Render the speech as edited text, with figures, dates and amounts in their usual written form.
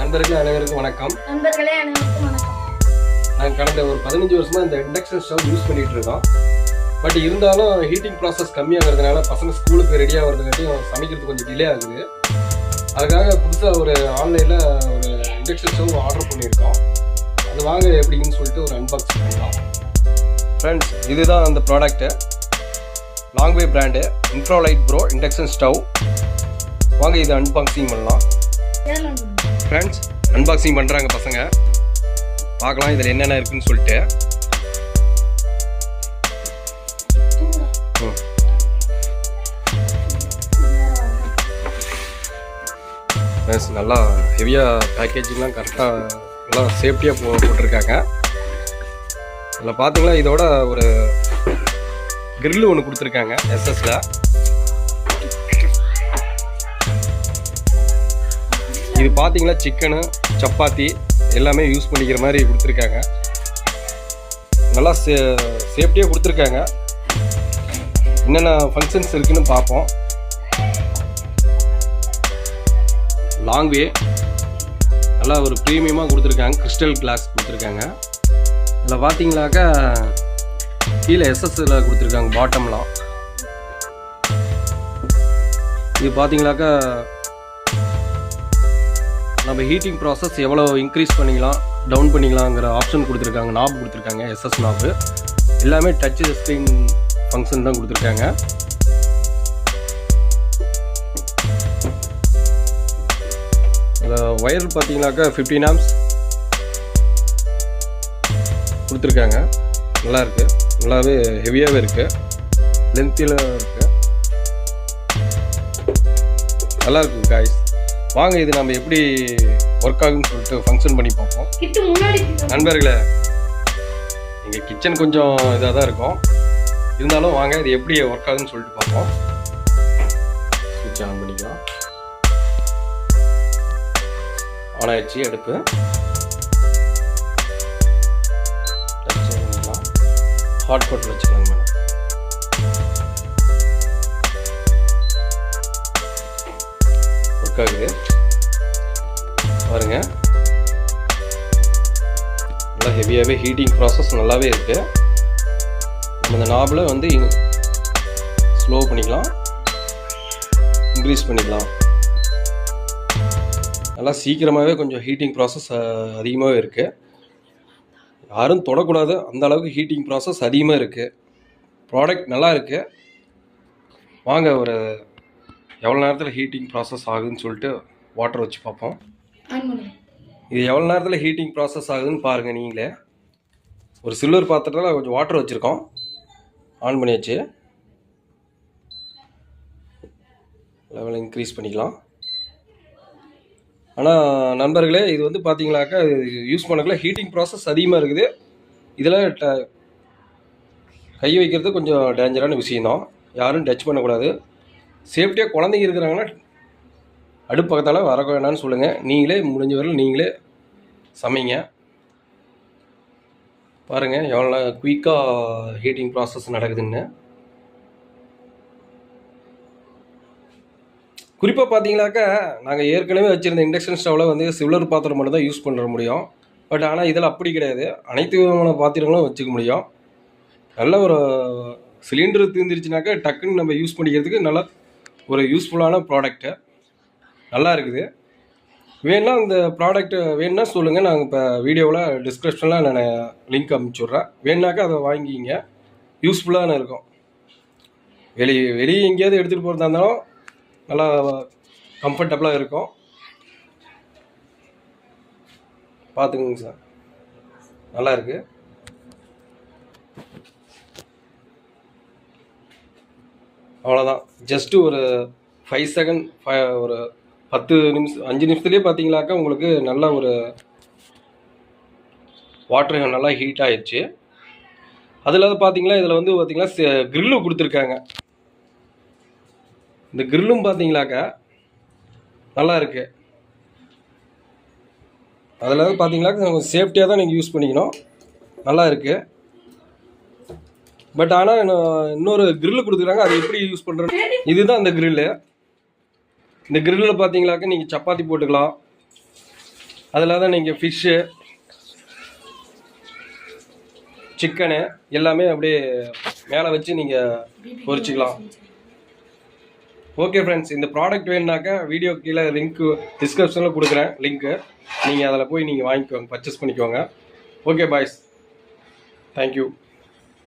நண்பர்களே அனைவருக்கும் வணக்கம். நான் கடந்த ஒரு 15 வருஷமா இந்த இண்டக்ஷன் ஸ்டவ் யூஸ் பண்ணிட்டு இருக்கோம். பட் இருந்தாலும் ஹீட்டிங் ப்ராசஸ் கம்மியாகிறதுனால பசங்க ஸ்கூலுக்கு ரெடி ஆகிறதுக்காட்டியும் சமைக்கிறதுக்கு கொஞ்சம் டிலே ஆகுது. அதுக்காக புதுசாக ஒரு ஆன்லைனில் ஒரு இண்டக்ஷன் ஸ்டவ் ஆர்டர் பண்ணியிருக்கோம். அது வாங்க எப்படின்னு சொல்லிட்டு ஒரு அன்பாக்சிங் பண்ணலாம். ஃப்ரெண்ட்ஸ், இதுதான் அந்த product, Longway brand Infralite pro induction stove. வாங்க இது அன்பாக்சிங் பண்ணலாம். ஃப்ரெண்ட்ஸ், அன்பாக்சிங் பண்ணுறாங்க பசங்க. பார்க்கலாம் இதில் என்னென்ன இருக்குன்னு சொல்லிட்டு. ஃப்ரெண்ட்ஸ், நல்லா ஹெவியாக பேக்கேஜிங்லாம் கரெக்டாக நல்லா சேஃப்டியாக போட்டிருக்காங்க. இதில் பார்த்தீங்களா, இதோட ஒரு கிரில் ஒன்று கொடுத்துருக்காங்க எஸ்எஸ்ல. இது பார்த்தீங்களா, சிக்கனு சப்பாத்தி எல்லாமே யூஸ் பண்ணிக்கிற மாதிரி கொடுத்துருக்காங்க. நல்லா சேஃப்டியாக கொடுத்துருக்காங்க. என்னென்ன ஃபங்க்ஷன்ஸ் இருக்குன்னு பார்ப்போம். லாங்வே நல்லா ஒரு ப்ரீமியமாக கொடுத்துருக்காங்க. கிறிஸ்டல் கிளாஸ் கொடுத்துருக்காங்க. இதில் பார்த்தீங்களாக்கா கீழே எஸ்எஸ்ல கொடுத்துருக்காங்க பாட்டம்லாம். இது பார்த்தீங்களாக்கா நம்ம ஹீட்டிங் ப்ராசஸ் எவ்வளோ இன்க்ரீஸ் பண்ணிக்கலாம் டவுன் பண்ணிக்கலாங்கிற ஆப்ஷன் கொடுத்துருக்காங்க. நாப் கொடுத்துருக்காங்க, எஸ்எஸ் நாப்பு. எல்லாமே டச் ஸ்க்ரீன் ஃபங்க்ஷன் தான் கொடுத்துருக்காங்க. இதில் ஒயர் பார்த்தீங்கன்னாக்கா 15 ஆம்ஸ் கொடுத்துருக்காங்க. நல்லா இருக்குது, நல்லாவே ஹெவியாகவே இருக்குது, லென்த்தில் இருக்குது, நல்லா இருக்குது காய்ஸ். வாங்க இது நம்ம எப்படி ஒர்க் ஆகுன்னு சொல்லிட்டு ஃபங்க்ஷன் பண்ணி பார்ப்போம். நண்பர்களே, எங்கள் கிச்சன் கொஞ்சம் இதாக தான் இருக்கும், இருந்தாலும் வாங்க இது எப்படி ஒர்க் ஆகுன்னு சொல்லிட்டு பார்ப்போம். ஸ்விட்ச் ஆன் பண்ணிக்கலாம். ஆன் ஆயிடுச்சு அடுப்பு. ஹாட் பாட் வச்சுக்கலாங்க மேடம். ஒர்க் ஆகுது பாருங்க. நல்லா ஹெவியாகவே ஹீட்டிங் ப்ராசஸ் நல்லாவே இருக்குது. நம்ம இந்த நாபில் வந்து ஸ்லோ பண்ணிக்கலாம், இன்க்ரீஸ் பண்ணிக்கலாம். நல்லா சீக்கிரமாகவே கொஞ்சம் ஹீட்டிங் ப்ராசஸ் அதிகமாகவே இருக்குது. யாரும் தொடக்கூடாது, அந்த அளவுக்கு ஹீட்டிங் ப்ராசஸ் அதிகமாக இருக்குது. ப்ராடக்ட் நல்லா இருக்குது. வாங்க ஒரு எவ்வளோ நேரத்தில் ஹீட்டிங் ப்ராசஸ் ஆகுதுன்னு சொல்லிட்டு வாட்டர் வச்சு பார்ப்போம். இது எவ்வளோ நேரத்தில் ஹீட்டிங் ப்ராசஸ் ஆகுதுன்னு பாருங்கள் நீங்களே. ஒரு சில்வர் பாத்திரத்தில் கொஞ்சம் வாட்டர் வச்சுருக்கோம். ஆன் பண்ணியாச்சு. லெவலை இன்க்ரீஸ் பண்ணிக்கலாம். ஆனால் நண்பர்களே, இது வந்து பார்த்தீங்களாக்கா யூஸ் பண்ணக்குள்ள ஹீட்டிங் ப்ராசஸ் அதிகமாக இருக்குது. இதில் கை வைக்கிறது கொஞ்சம் டேஞ்சரான விஷயந்தான். யாரும் டச் பண்ணக்கூடாது. சேஃப்டியாக குழந்தைங்க இருக்கிறாங்கன்னா அடுப்பு பக்கத்தால் வர வேணான்னு சொல்லுங்கள். நீங்களே முடிஞ்ச வரையில் நீங்களே சமைங்க. பாருங்கள் எவ்வளோ குயிக்காக ஹீட்டிங் ப்ராசஸ் நடக்குதுன்னு. குறிப்பாக பார்த்தீங்கன்னாக்கா நாங்கள் ஏற்கனவே வச்சுருந்த இண்டக்ஷன் ஸ்டவ்வில் வந்து சில்வர் பாத்திரம் மட்டும் தான் யூஸ் பண்ண முடியும். பட் ஆனால் இதில் அப்படி கிடையாது, அனைத்து விதமான பாத்திரங்களும் வச்சுக்க முடியும். நல்ல ஒரு சிலிண்டர் தீர்ந்துருச்சுனாக்கா டக்குன்னு நம்ம யூஸ் பண்ணிக்கிறதுக்கு நல்லா ஒரு யூஸ்ஃபுல்லான ப்ராடக்ட்டு. நல்லா இருக்குது. வேணுன்னா இந்த ப்ராடக்ட்டு வேணுன்னா சொல்லுங்கள். நாங்கள் இப்போ வீடியோவில் டிஸ்கிரிப்ஷனில் நான் லிங்க் அனுப்பிச்சுட்றேன். வேணுனாக்கா அதை வாங்கிங்க. யூஸ்ஃபுல்லான இருக்கும். வெளியே எங்கேயாவது எடுத்துகிட்டு போகிறதா இருந்தாலும் நல்லா கம்ஃபர்டபுளாக இருக்கும். பார்த்துக்குங்க சார், நல்லா இருக்குது. அவ்வளோதான். ஜஸ்ட்டு ஒரு 5 செகண்ட், ஒரு 10 நிமிஷம் 5 நிமிஷத்துலேயே பார்த்தீங்களாக்கா உங்களுக்கு நல்ல ஒரு வாட்டர் நல்லா ஹீட் ஆகிடுச்சு. அதில் பார்த்தீங்களா, இதில் வந்து பார்த்தீங்கன்னா கிரில்லும் கொடுத்துருக்காங்க. இந்த கிரில்லும் பார்த்தீங்களாக்கா நல்லா இருக்குது. அதில் பார்த்தீங்களாக்கா கொஞ்சம் சேஃப்டியாக தான் நீங்கள் யூஸ் பண்ணிக்கணும். நல்லா இருக்குது. பட் ஆனால் இன்னொரு கிரில் கொடுத்துருக்காங்க. அது எப்படி யூஸ் பண்ணுறது, இதுதான் அந்த கிரில்லு. இந்த கிரில்லில் பார்த்தீங்களாக்க நீங்கள் சப்பாத்தி போட்டுக்கலாம், அதில் தான் நீங்கள் ஃபிஷ்ஷு, சிக்கனு எல்லாமே அப்படியே மேலே வச்சு நீங்கள் பொரிச்சிக்கலாம். ஓகே ஃப்ரெண்ட்ஸ், இந்த ப்ராடக்ட் வேணுனாக்கா வீடியோ கீழே லிங்க்கு டிஸ்கிரிப்ஷனில் கொடுக்குறேன் லிங்க்கு. நீங்கள் அதில் போய் நீங்கள் வாங்கிக்கோங்க, பர்ச்சேஸ் பண்ணிக்கோங்க. Okay boys, thank you.